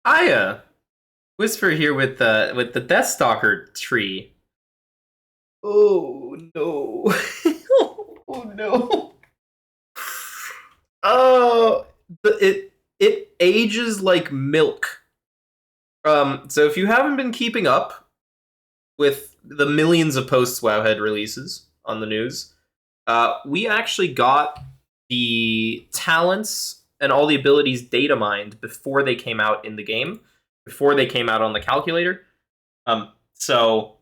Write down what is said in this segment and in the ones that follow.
Hiya, Whisper here with the Deathstalker tree. Oh no! Oh no! Oh, it ages like milk. So if you haven't been keeping up with the millions of post Wowhead releases on the news, we actually got the talents and all the abilities data mined before they came out in the game, before they came out on the calculator. So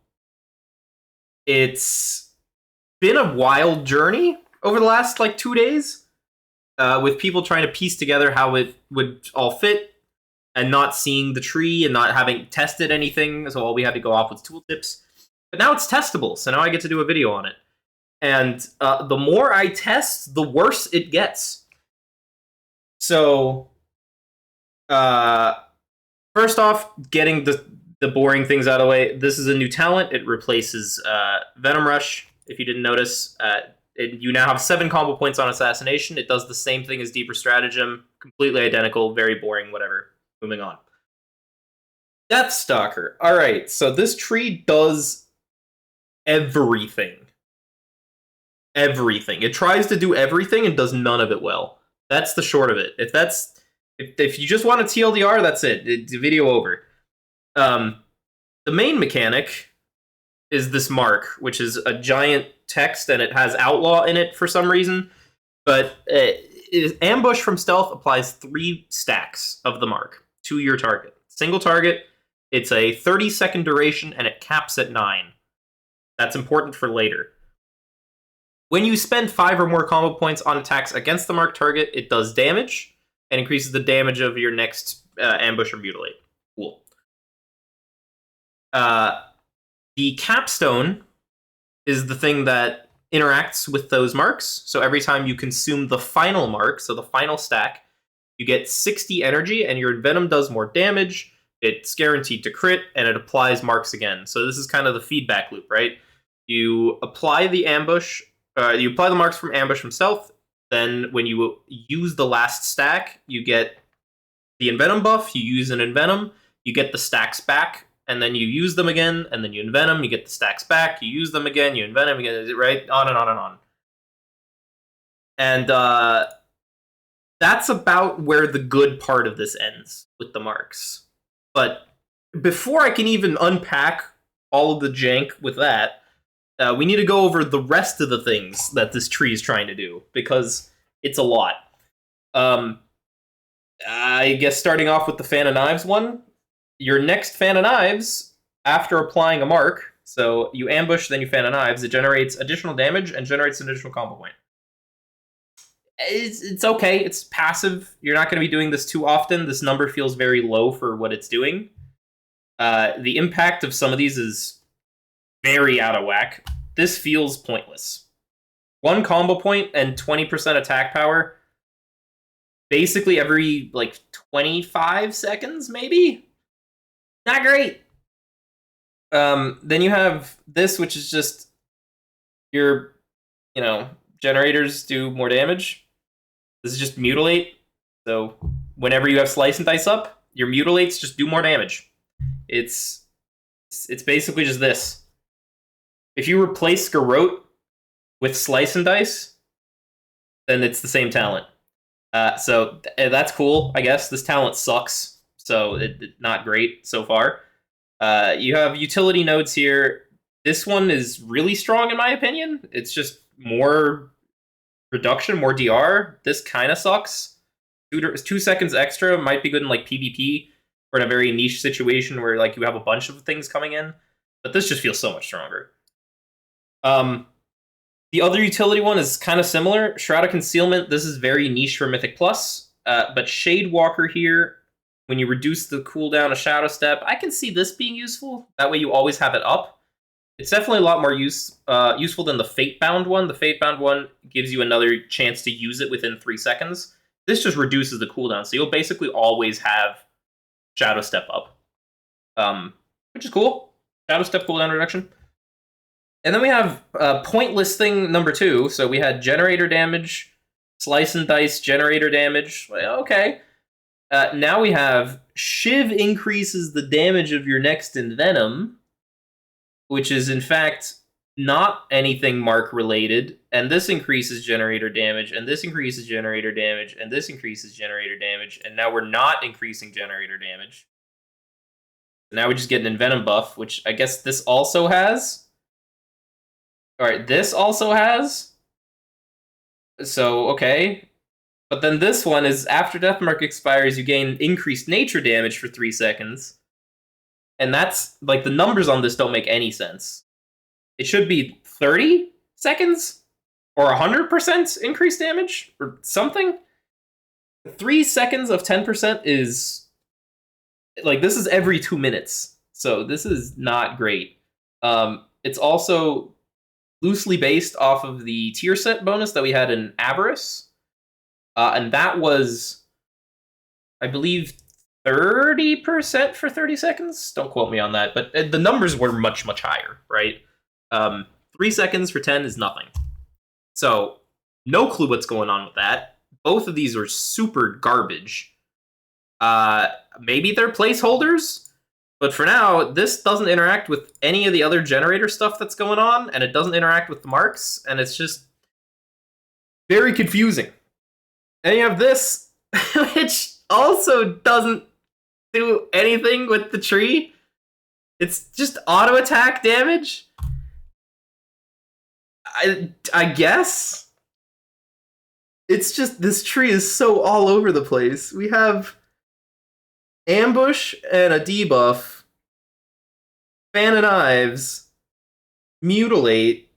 it's been a wild journey over the last like 2 days, with people trying to piece together how it would all fit and not seeing the tree and not having tested anything. So all we had to go off was tooltips. But now it's testable, so now I get to do a video on it. And the more I test, the worse it gets. So, uh, first off, getting the boring things out of the way. This is a new talent. It replaces Venom Rush. If you didn't notice, you now have 7 combo points on Assassination. It does the same thing as Deeper Stratagem. Completely identical. Very boring. Whatever. Moving on. Deathstalker. All right. So this tree does everything. Everything. It tries to do everything and does none of it well. That's the short of it. If you just want a TLDR, that's it. It's video over. The main mechanic is this mark, which is a giant text, and it has outlaw in it for some reason. But ambush from stealth applies 3 stacks of the mark to your target. Single target. It's a 30-second duration, and it caps at 9. That's important for later. When you spend 5 or more combo points on attacks against the marked target, it does damage and increases the damage of your next ambush or mutilate. Cool. The capstone is the thing that interacts with those marks. So every time you consume the final mark, so the final stack, you get 60 energy, and your Venom does more damage. It's guaranteed to crit, and it applies marks again. So this is kind of the feedback loop, right? You apply the ambush. You apply the marks from ambush himself. Then when you use the last stack, you get the envenom buff. You use an envenom, you get the stacks back, and then you use them again, and then you envenom, you get the stacks back. You use them again, you envenom again, right? On and on and on. And that's about where the good part of this ends with the marks. But before I can even unpack all of the jank with that, we need to go over the rest of the things that this tree is trying to do, because it's a lot. I guess starting off with the Fan of Knives one, your next Fan of Knives, after applying a mark, so you ambush, then you Fan of Knives, it generates additional damage and generates an additional combo point. It's okay. It's passive. You're not going to be doing this too often. This number feels very low for what it's doing. The impact of some of these is very out of whack. This feels pointless. 1 combo point and 20% attack power, basically every like 25 seconds, maybe? Not great. Then you have this, which is just your, generators do more damage. This is just mutilate. So whenever you have slice and dice up, your mutilates just do more damage. It's basically just this. If you replace Garrote with slice and dice, then it's the same talent. So that's cool, I guess. This talent sucks, so it's not great so far. You have utility nodes here. This one is really strong in my opinion. It's just more reduction, more DR. This kind of sucks. 2 seconds extra might be good in like PvP or in a very niche situation where like you have a bunch of things coming in, but this just feels so much stronger. The other utility one is kind of similar. Shroud of Concealment. This is very niche for Mythic Plus, but Shade Walker here, when you reduce the cooldown of Shadow Step, I can see this being useful. That way you always have it up. It's definitely a lot more useful than the Fate-bound one. The Fate-bound one gives you another chance to use it within 3 seconds. This just reduces the cooldown, so you'll basically always have Shadow Step up, which is cool. Shadow Step cooldown reduction. And then we have pointless thing number 2. So we had generator damage, slice and dice generator damage. Okay. Now we have Shiv increases the damage of your next Envenom, which is in fact not anything mark related, and this increases generator damage, and this increases generator damage, and this increases generator damage, and now we're not increasing generator damage. Now we just get an Envenom buff, which I guess this also has. Alright, this also has. So, okay. But then this one is, after Deathmark expires, you gain increased nature damage for 3 seconds. And that's, like, the numbers on this don't make any sense. It should be 30 seconds? Or 100% increased damage? Or something? 3 seconds of 10% is... Like, this is every 2 minutes. So this is not great. It's also loosely based off of the tier set bonus that we had in Avarice. And that was, I believe, 30% for 30 seconds? Don't quote me on that, but the numbers were much, much higher, right? 3 seconds for 10 is nothing. So, no clue what's going on with that. Both of these are super garbage. Maybe they're placeholders, but for now, this doesn't interact with any of the other generator stuff that's going on, and it doesn't interact with the marks, and it's just very confusing. And you have this, which also doesn't do anything with the tree. It's just auto attack damage. I guess. It's just, this tree is so all over the place. We have Ambush and a debuff, Fan of Knives, Mutilate,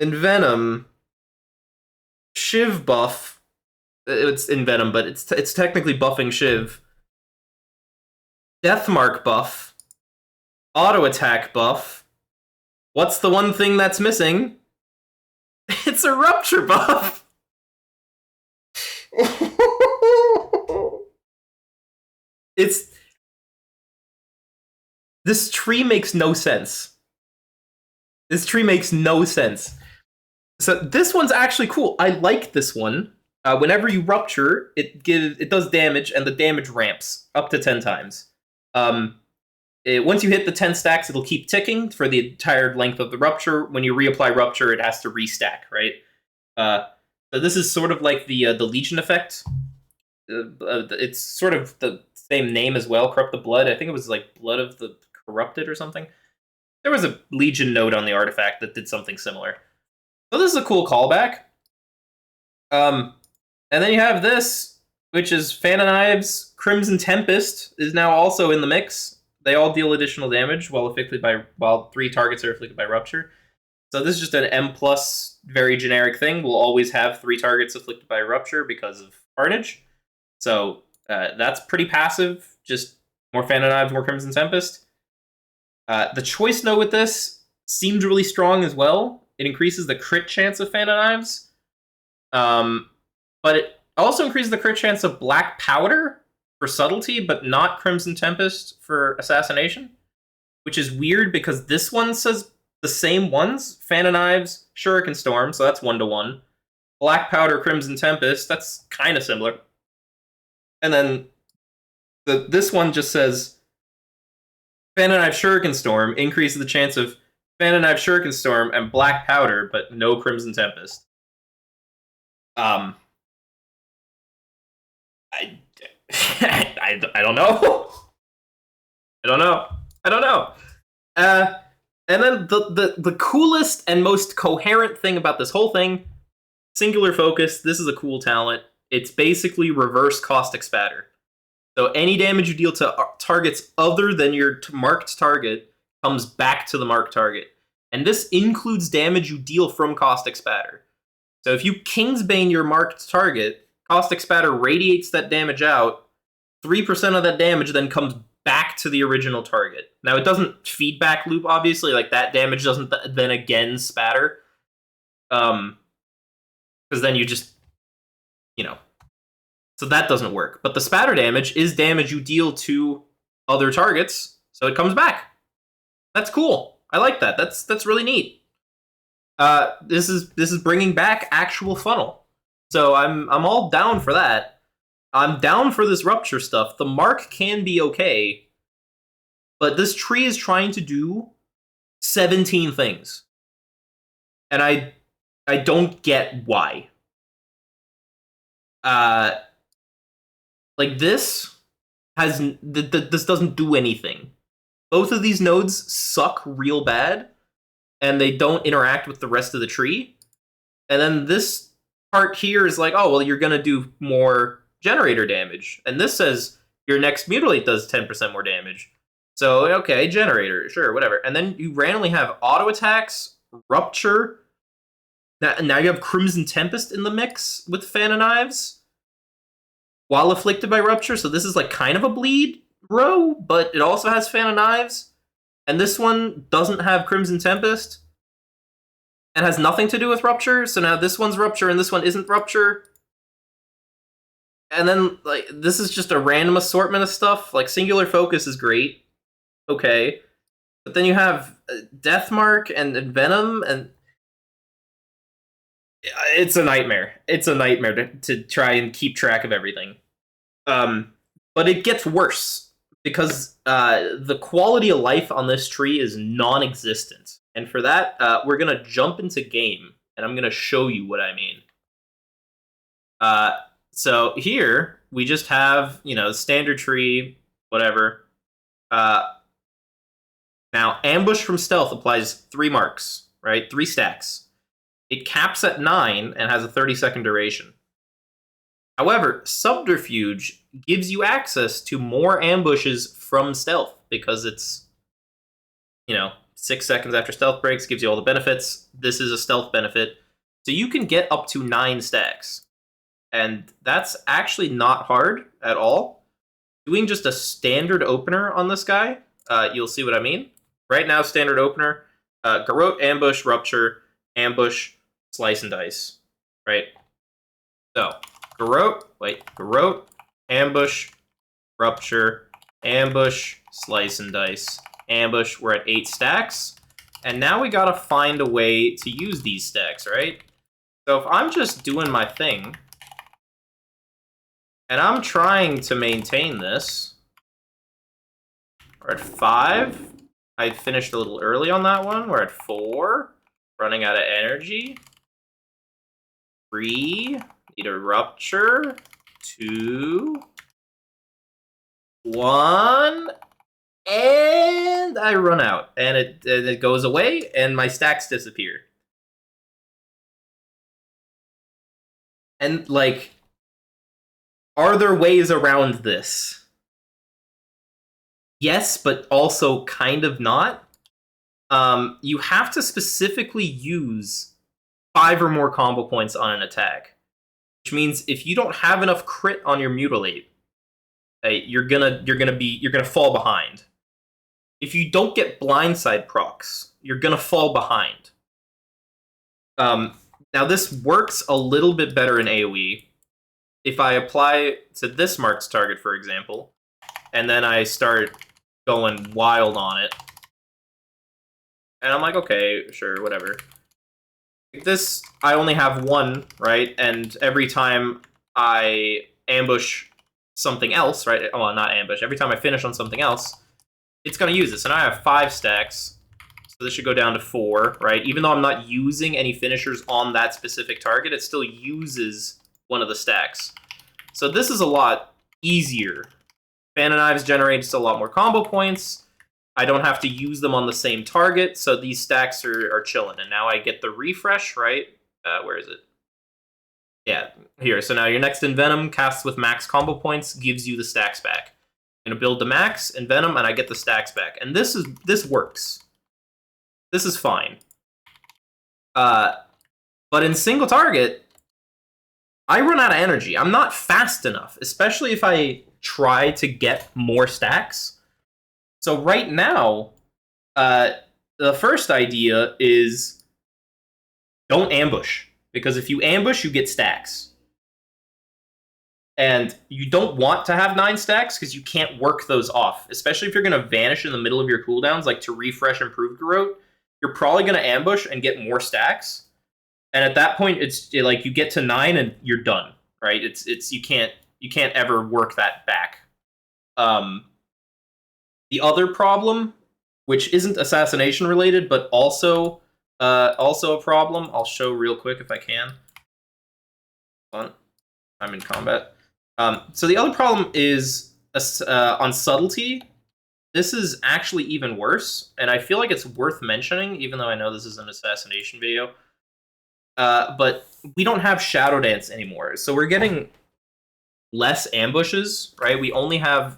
Envenom, Shiv buff. It's Envenom, but it's technically buffing Shiv. Deathmark buff. Auto attack buff. What's the one thing that's missing? It's a Rupture buff! This tree makes no sense. This tree makes no sense. So this one's actually cool. I like this one. Whenever you rupture, it does damage, and the damage ramps up to 10 times. Once you hit the 10 stacks, it'll keep ticking for the entire length of the rupture. When you reapply rupture, it has to restack, right? So this is sort of like the Legion effect. It's sort of the same name as well, Corrupt the Blood. I think it was like Blood of the Corrupted or something. There was a Legion node on the artifact that did something similar. So this is a cool callback. And then you have this, which is Fan of Knives. Crimson Tempest is now also in the mix. They all deal additional damage while 3 targets are afflicted by Rupture. So this is just an M+, very generic thing. We'll always have 3 targets afflicted by Rupture because of Carnage. So that's pretty passive. Just more Fan of Knives, more Crimson Tempest. The choice note with this seems really strong as well. It increases the crit chance of Fan of Knives. But it also increases the crit chance of Black Powder for Subtlety, but not Crimson Tempest for Assassination. Which is weird because this one says the same ones. Fan of Knives, Shuriken Storm, so that's 1-to-1. Black Powder, Crimson Tempest, that's kind of similar. And then this one just says Fan of Knife, Shuriken Storm increases the chance of Fan of Knife, Shuriken Storm, and Black Powder, but no Crimson Tempest. I don't know. I don't know. And then the coolest and most coherent thing about this whole thing, Singular Focus. This is a cool talent. It's basically reverse caustic spatter. So any damage you deal to targets other than your marked target comes back to the marked target. And this includes damage you deal from caustic spatter. So if you Kingsbane your marked target, caustic spatter radiates that damage out. 3% of that damage then comes back to the original target. Now, it doesn't feedback loop, obviously. Like, that damage doesn't then again spatter. Because then you just, So that doesn't work. But the spatter damage is damage you deal to other targets, so it comes back. That's cool. I like that. That's really neat. This is bringing back actual funnel. So I'm all down for that. I'm down for this Rupture stuff. The Mark can be okay, but this tree is trying to do 17 things. And I don't get why. Like this this doesn't do anything. Both of these nodes suck real bad, and they don't interact with the rest of the tree. And then this part here is like, oh, well, you're going to do more generator damage. And this says your next mutilate does 10% more damage. So, okay, generator, sure, whatever. And then you randomly have auto attacks, Rupture. Now you have Crimson Tempest in the mix with Fan of Knives while afflicted by Rupture. So this is like kind of a bleed row, but it also has Fan of Knives. And this one doesn't have Crimson Tempest and has nothing to do with Rupture. So now this one's Rupture and this one isn't Rupture. And then like this is just a random assortment of stuff. Like Singular Focus is great. Okay. But then you have Deathmark and Venom, and it's a nightmare. It's a nightmare to try and keep track of everything. But it gets worse because the quality of life on this tree is non-existent. And for that, we're going to jump into game, and I'm going to show you what I mean. So here, we just have, standard tree, whatever. Now, Ambush from Stealth applies 3 marks, right? 3 stacks. It caps at 9 and has a 30-second duration. However, Subterfuge gives you access to more ambushes from Stealth because it's, 6 seconds after Stealth breaks, gives you all the benefits. This is a Stealth benefit. So you can get up to 9 stacks. And that's actually not hard at all. Doing just a standard opener on this guy, you'll see what I mean. Right now, standard opener, Garrote, Ambush, Rupture, Ambush, Slice and Dice, right? So, Garrote, Ambush, Rupture, Ambush, Slice and Dice, Ambush. We're at 8 stacks. And now we gotta find a way to use these stacks, right? So if I'm just doing my thing, and I'm trying to maintain this, we're at 5. I finished a little early on that one. We're at 4. Running out of energy. 3. Need a Rupture. 2. 1. And I run out. And it goes away, and my stacks disappear. And, are there ways around this? Yes, but also kind of not. You have to specifically use 5 or more combo points on an attack, which means if you don't have enough crit on your Mutilate, you're gonna fall behind. If you don't get blindside procs, you're gonna fall behind. Now this works a little bit better in AoE. If I apply to this marked target, for example, and then I start going wild on it, and I'm like, okay, sure, whatever. This, I only have 1, right? And every time I ambush something else, right? Well, not ambush. Every time I finish on something else, it's going to use this. And I have 5 stacks, so this should go down to 4, right? Even though I'm not using any finishers on that specific target, it still uses one of the stacks. So this is a lot easier. Fan of Knives generates a lot more combo points. I don't have to use them on the same target, so these stacks are chilling. And now I get the refresh, right? Where is it? Yeah, here. So now your next Envenom casts with max combo points gives you the stacks back. I'm going to build the max Envenom, and I get the stacks back. And this works. This is fine. But in single target, I run out of energy. I'm not fast enough, especially if I try to get more stacks. So right now, the first idea is don't ambush. Because if you ambush, you get stacks. And you don't want to have 9 stacks because you can't work those off. Especially if you're going to vanish in the middle of your cooldowns, like to refresh Improved Garrote, you're probably going to ambush and get more stacks. And at that point, it's like you get to 9 and you're done, right? You can't You can't ever work that back. The other problem, which isn't assassination related, but also a problem, I'll show real quick if I can. I'm in combat. So the other problem is on subtlety. This is actually even worse, and I feel like it's worth mentioning, even though I know this is an assassination video. But we don't have Shadow Dance anymore, so we're getting less ambushes, right? We only have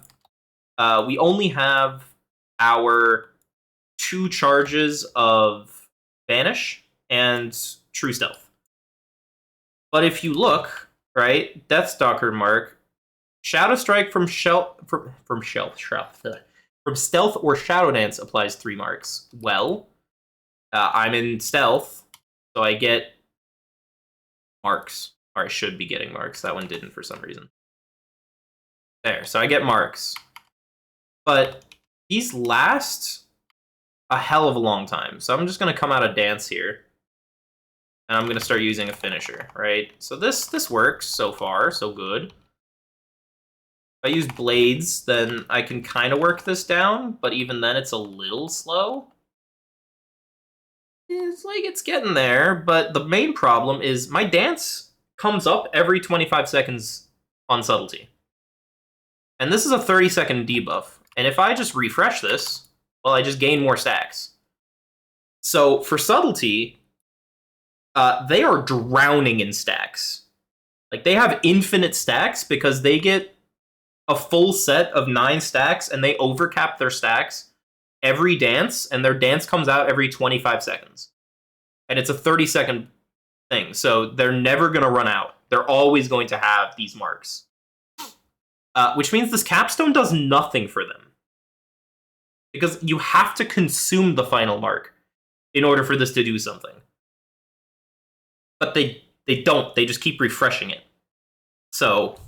our 2 charges of Vanish and True Stealth. But if you look, right, Deathstalker mark, Shadow Strike from Stealth or Shadow Dance applies 3 marks. Well, I'm in Stealth, so I get marks. Or I should be getting marks. That one didn't for some reason. There, so I get marks. But these last a hell of a long time. So I'm just going to come out of Dance here. And I'm going to start using a finisher, right? So this works so far, so good. If I use Blades, then I can kind of work this down, but even then it's a little slow. It's like it's getting there, but the main problem is my Dance comes up every 25 seconds on Subtlety. And this is a 30-second debuff. And if I just refresh this, well, I just gain more stacks. So for Subtlety, they are drowning in stacks. Like, they have infinite stacks because they get a full set of 9 stacks and they overcap their stacks every dance, and their dance comes out every 25 seconds. And it's a 30-second thing, so they're never going to run out. They're always going to have these marks. Which means this capstone does nothing for them. Because you have to consume the final mark in order for this to do something. But they don't. They just keep refreshing it. So...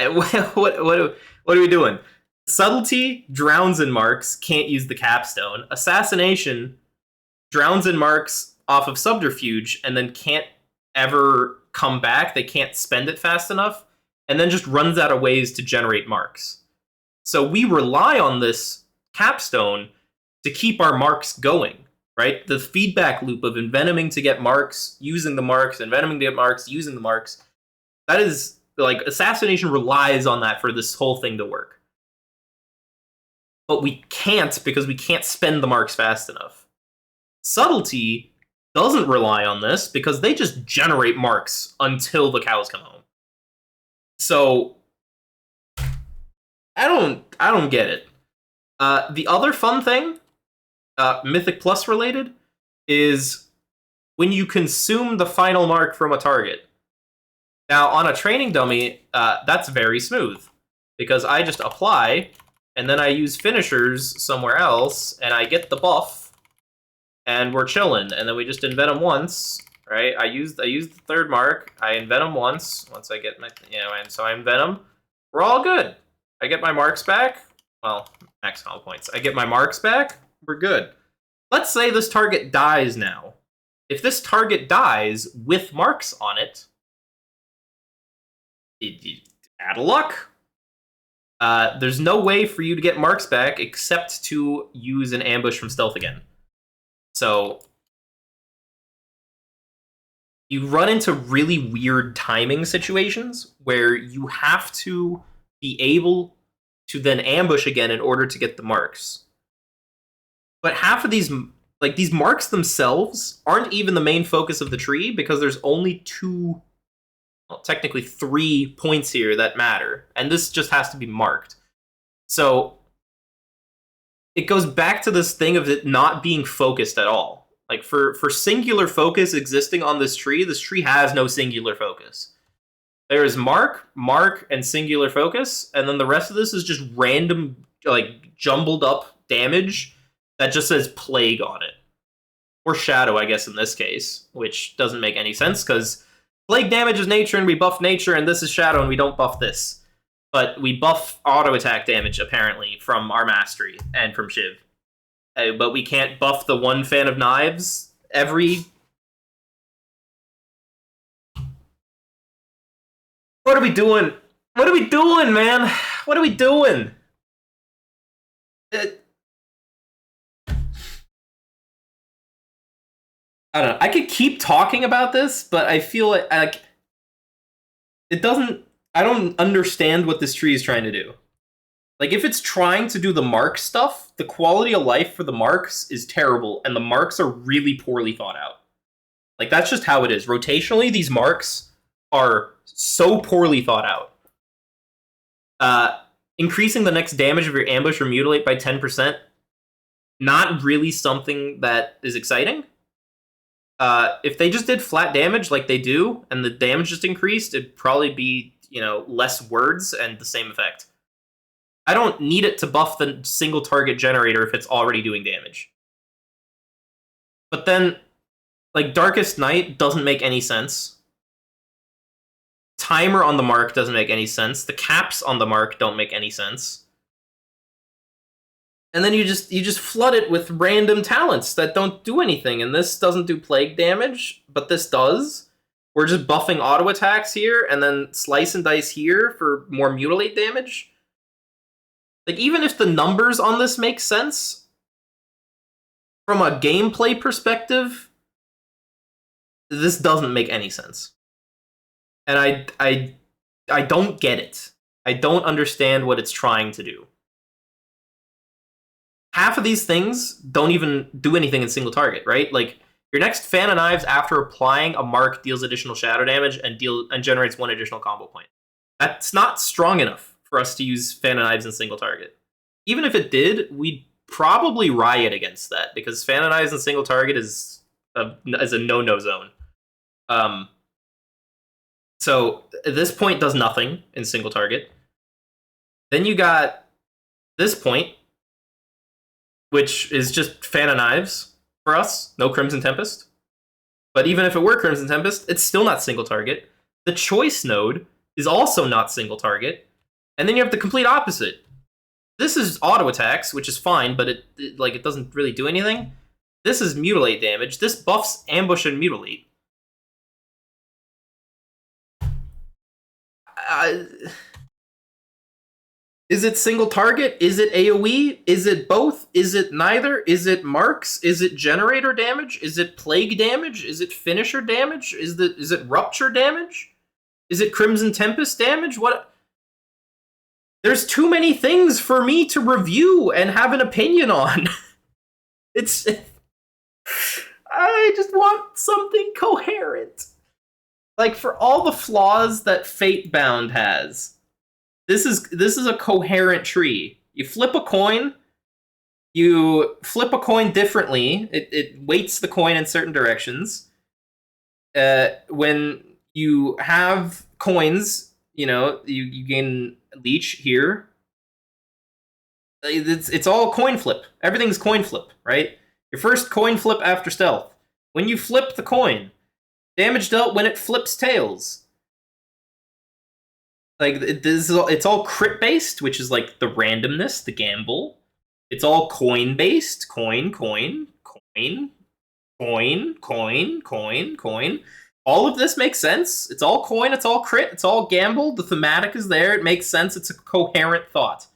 what are we doing? Subtlety drowns in marks, can't use the capstone. Assassination drowns in marks off of Subterfuge, and then can't ever come back. They can't spend it fast enough, and then just runs out of ways to generate marks. So we rely on this capstone to keep our marks going, right? The feedback loop of envenoming to get marks, using the marks, envenoming to get marks, using the marks. That is... like, Assassination relies on that for this whole thing to work. But we can't, because we can't spend the marks fast enough. Subtlety doesn't rely on this, because they just generate marks until the cows come home. So, I don't get it. The other fun thing, Mythic Plus related, is when you consume the final mark from a target. Now, on a training dummy, that's very smooth, because I just apply, and then I use finishers somewhere else, and I get the buff, and we're chilling, and then we just envenom once, right? I use the 3rd mark, I envenom once I get my, and so I envenom. We're all good. I get my marks back. Well, max combo points. I get my marks back. We're good. Let's say this target dies now. If this target dies with marks on it, out of luck. There's no way for you to get marks back except to use an ambush from stealth again. So you run into really weird timing situations where you have to be able to then ambush again in order to get the marks. But half of these, like, these marks themselves aren't even the main focus of the tree, because there's only 2, well, technically 3 points here that matter, and this just has to be marked. So it goes back to this thing of it not being focused at all. Like, for singular focus existing on this tree has no singular focus. There is mark, and singular focus, and then the rest of this is just random, like, jumbled up damage that just says plague on it. Or shadow, I guess, in this case, which doesn't make any sense, because plague damage is nature, and we buff nature, and this is shadow, and we don't buff this. But we buff auto-attack damage, apparently, from our mastery, and from Shiv. But we can't buff the one fan of knives every... What are we doing? What are we doing, man? What are we doing? I don't know. I could keep talking about this, but I feel like it doesn't. I don't understand what this tree is trying to do. Like, if it's trying to do the mark stuff, the quality of life for the marks is terrible, and the marks are really poorly thought out. Like, that's just how it is. Rotationally, these marks are so poorly thought out. Increasing the next damage of your ambush or mutilate by 10%, not really something that is exciting. If they just did flat damage like they do, and the damage just increased, it'd probably be, less words and the same effect. I don't need it to buff the single target generator if it's already doing damage. But then, like, Darkest Night doesn't make any sense. Timer on the mark doesn't make any sense. The caps on the mark don't make any sense. And then you just flood it with random talents that don't do anything. And this doesn't do plague damage, but this does. We're just buffing auto attacks here, and then slice and dice here for more mutilate damage. Like, even if the numbers on this make sense, from a gameplay perspective, this doesn't make any sense. And I don't get it. I don't understand what it's trying to do. Half of these things don't even do anything in single target, right? Like, your next Fan of Knives after applying a mark deals additional shadow damage and generates 1 additional combo point. That's not strong enough for us to use Fan of Knives in single target. Even if it did, we'd probably riot against that, because Fan of Knives in single target is a no-no zone. So this point does nothing in single target. Then you got this point, which is just Fan of Knives for us, no Crimson Tempest. But even if it were Crimson Tempest, it's still not single target. The choice node is also not single target. And then you have the complete opposite. This is auto attacks, which is fine, but it doesn't really do anything. This is mutilate damage. This buffs ambush and mutilate. Is it single target? Is it AoE? Is it both? Is it neither? Is it marks? Is it generator damage? Is it plague damage? Is it finisher damage? Is it rupture damage? Is it Crimson Tempest damage? What? There's too many things for me to review and have an opinion on. I just want something coherent. Like, for all the flaws that Fatebound has, this is a coherent tree. You flip a coin differently. It weights the coin in certain directions. When you have coins, you gain leech here. It's all coin flip. Everything's coin flip, right? Your first coin flip after stealth. When you flip the coin, damage dealt when it flips tails. Like, it's all crit based, which is like the randomness, the gamble. It's all coin based, coin. All of this makes sense. It's all coin, it's all crit, it's all gamble. The thematic is there. It makes sense. It's a coherent thought.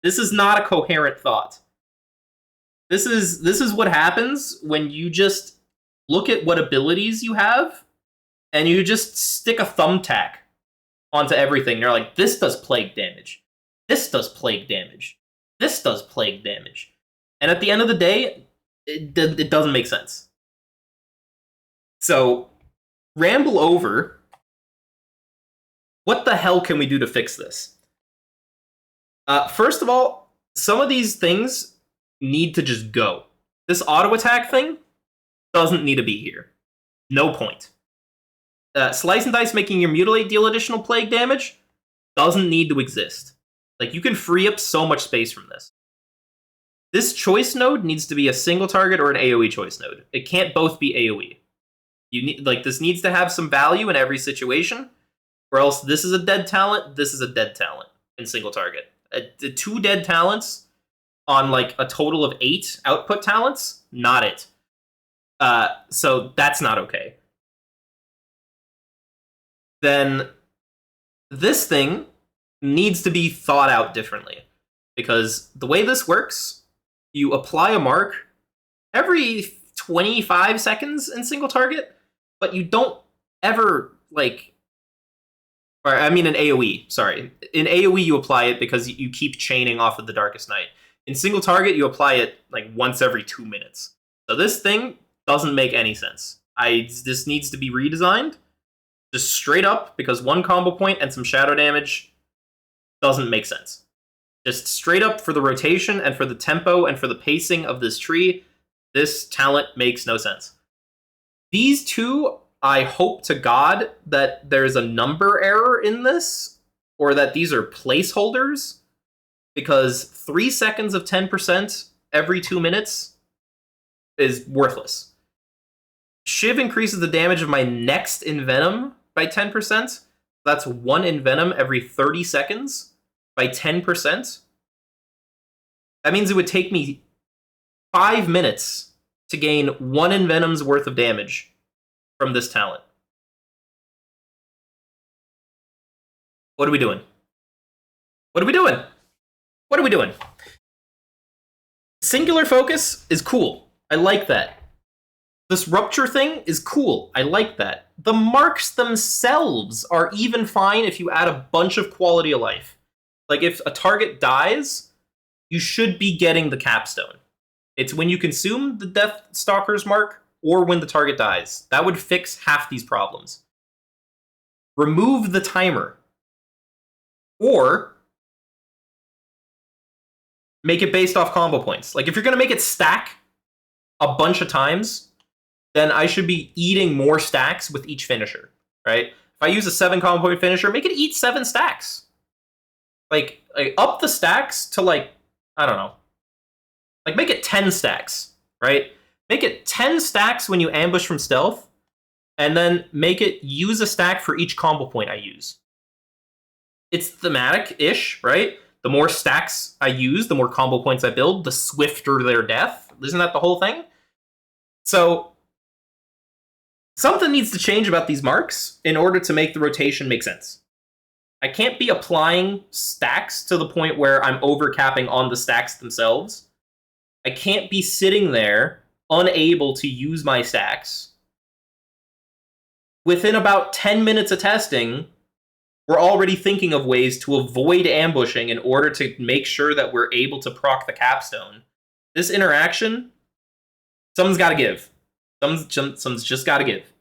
This is not a coherent thought. This is what happens when you just look at what abilities you have and you just stick a thumbtack onto everything. You're like, this does plague damage. This does plague damage. This does plague damage. And at the end of the day, it doesn't make sense. So, ramble over. What the hell can we do to fix this? First of all, some of these things need to just go. This auto attack thing doesn't need to be here. No point. Slice and dice making your mutilate deal additional plague damage doesn't need to exist. Like, you can free up so much space from this. This choice node needs to be a single target or an AoE choice node. It can't both be AoE. This needs to have some value in every situation, or else this is a dead talent, this is a dead talent in single target. The 2 dead talents on like a total of 8 output talents, not it. So that's not okay. Then This thing needs to be thought out differently. Because the way this works, you apply a mark every 25 seconds in single target, but you don't ever, like... Or, I mean in AoE, sorry. In AoE, you apply it because you keep chaining off of the Darkest Night. In single target, you apply it like once every 2 minutes. So this thing doesn't make any sense. This needs to be redesigned. Just straight up, because one combo point and some shadow damage doesn't make sense. Just straight up for the rotation and for the tempo and for the pacing of this tree, this talent makes no sense. These two, I hope to God that there's a number error in this, or that these are placeholders, because 3 seconds of 10% every 2 minutes is worthless. Shiv increases the damage of my next Envenom by 10%. That's 1 Envenom every 30 seconds by 10%. That means it would take me 5 minutes to gain 1 Envenom's worth of damage from this talent. What are we doing? What are we doing? What are we doing? Singular focus is cool. I like that. This rupture thing is cool. I like that. The marks themselves are even fine if you add a bunch of quality of life. Like, if a target dies, you should be getting the capstone. It's when you consume the Deathstalker's mark or when the target dies. That would fix half these problems. Remove the timer. Or make it based off combo points. Like, if you're going to make it stack a bunch of times, then I should be eating more stacks with each finisher, right? If I use a 7 combo point finisher, make it eat 7 stacks. Like up the stacks to, like, I don't know. Like, make it 10 stacks, right? Make it 10 stacks when you ambush from stealth, and then make it use a stack for each combo point I use. It's thematic-ish, right? The more stacks I use, the more combo points I build, the swifter their death. Isn't that the whole thing? So something needs to change about these marks in order to make the rotation make sense. I can't be applying stacks to the point where I'm overcapping on the stacks themselves. I can't be sitting there unable to use my stacks. Within about 10 minutes of testing, we're already thinking of ways to avoid ambushing in order to make sure that we're able to proc the capstone. This interaction, something's got to give. Something's just got to give.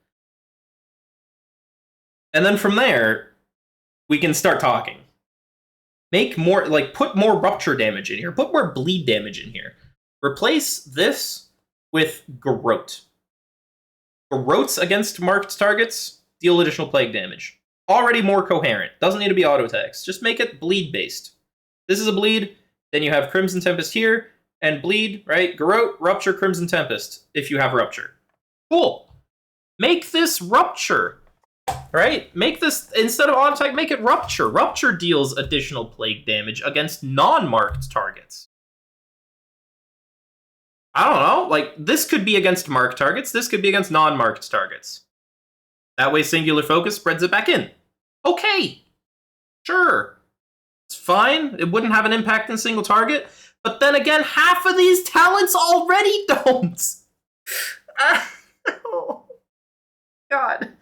And then from there, we can start talking. Make more, like, put more rupture damage in here. Put more bleed damage in here. Replace this with Garrote. Garrotes against marked targets deal additional plague damage. Already more coherent. Doesn't need to be auto text. Just make it bleed based. This is a bleed. Then you have Crimson Tempest here. And bleed, right? Garrote, Rupture, Crimson Tempest, if you have Rupture. Cool. Make this Rupture. Right? Make this, instead of auto attack, make it Rupture. Rupture deals additional plague damage against non-marked targets. I don't know. Like, this could be against marked targets. This could be against non-marked targets. That way Singular Focus spreads it back in. Okay. Sure. It's fine. It wouldn't have an impact in single target. But then again, half of these talents already don't. Oh, God.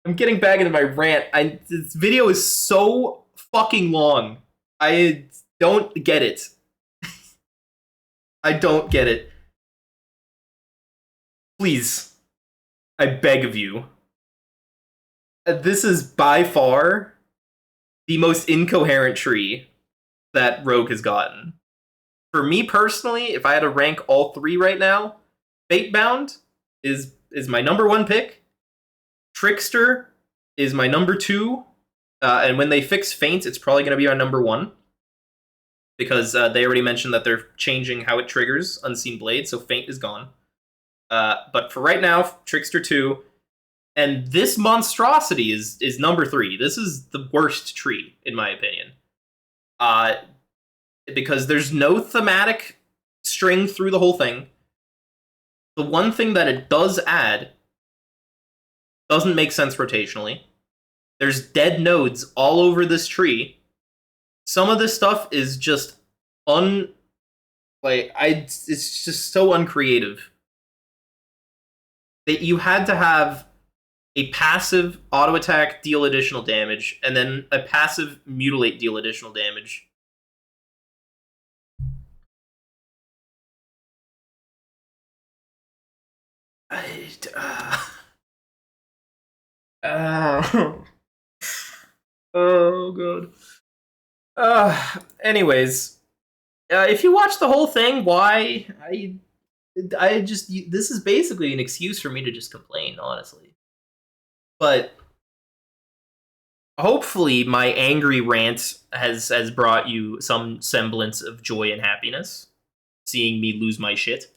I'm getting back into my rant. This video is so fucking long. I don't get it. I don't get it. Please. I beg of you. This is by far the most incoherent tree that Rogue has gotten. For me personally, if I had to rank all 3 right now, Fatebound is my number 1 pick. Trickster is my number 2. And when they fix Feint, it's probably going to be our number 1. Because they already mentioned that they're changing how it triggers Unseen Blade, so Feint is gone. But for right now, Trickster 2. And this monstrosity is number 3. This is the worst tree, in my opinion. Because there's no thematic string through the whole thing. The one thing that it does add doesn't make sense rotationally. There's dead nodes all over this tree. Some of this stuff is just it's just so uncreative. That you had to have a passive auto attack deal additional damage, and then a passive mutilate deal additional damage. Oh god. Anyways, if you watch the whole thing, why I just this is basically an excuse for me to just complain, honestly. But hopefully, my angry rant has brought you some semblance of joy and happiness, seeing me lose my shit.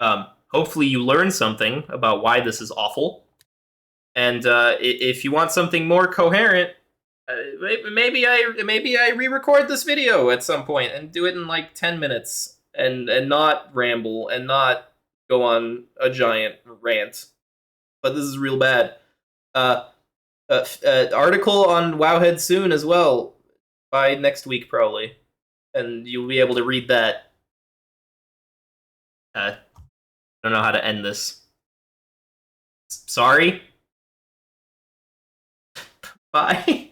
Hopefully, you learned something about why this is awful. And if you want something more coherent, maybe I re-record this video at some point and do it in like 10 minutes and not ramble and not go on a giant rant. But this is real bad. Article on Wowhead soon as well, by next week probably, and you'll be able to read that. I don't know how to end this. Sorry. Bye.